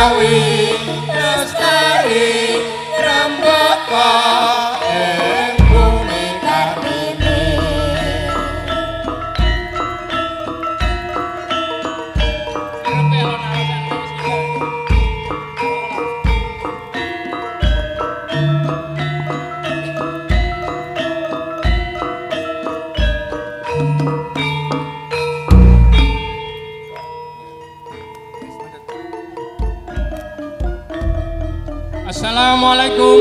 gawi lestari rembaka ing bumi Kartini. Assalamualaikum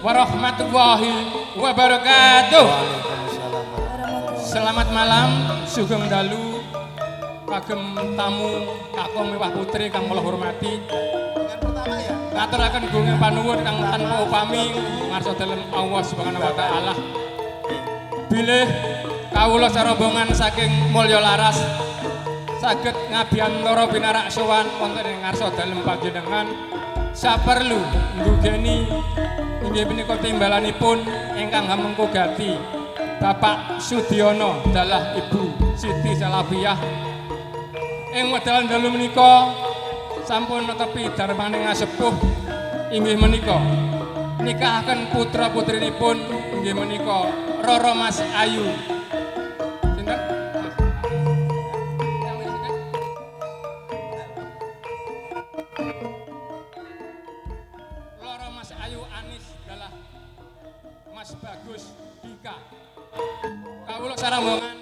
warahmatullahi wabarakatuh. Selamat malam, sugeng dalu kagem tamu kakung miwah putri kang kula hormati. Ngaturaken gunging panuwun kang tanpa upami ngarsa dalem Allah Subhanahu wa taala. Bilih kawula sarombongan saking mulya laras saged ngabiyantara pinarak sowan wonten ing ngarsa dalem panjenengan. Saperlu nggugeni inggih menika timbalanipun ingkang hamengku gati Bapak Sudiono dalah Ibu Siti Salabiyah. Ing wekdal dalu menika sampun netepi darmaning sepuh inggih menika nikahaken putra putrinipun inggih menika Roro Mas Ayu. Sinten? Mas Ayu Anis dalah Mas Bagus Dika. Kawula sarombongan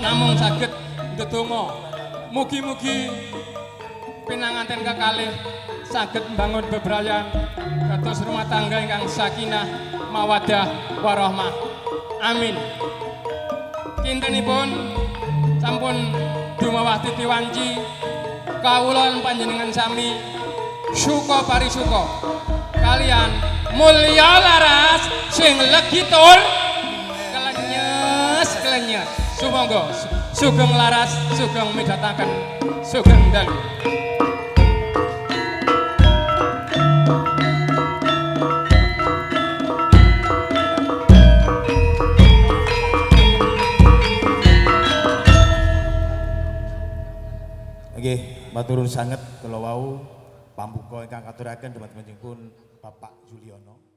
namung saged ndedonga mugi-mugi pinanganten kekalih saged mbangun bebrayan kados rumah tangga ingkang sakinah mawaddah warahmah. Amin. Kintenipun sampun dumawah titi wanci kawula panjenengan sami suka parisuka kalian mulya laras sing legitur klenyes sumangga sugeng laras sugeng midhataken sugeng dalu. Nggih, maturun sanget kula wau pambuka ingkang katuraken dumateng Bapak Juliono.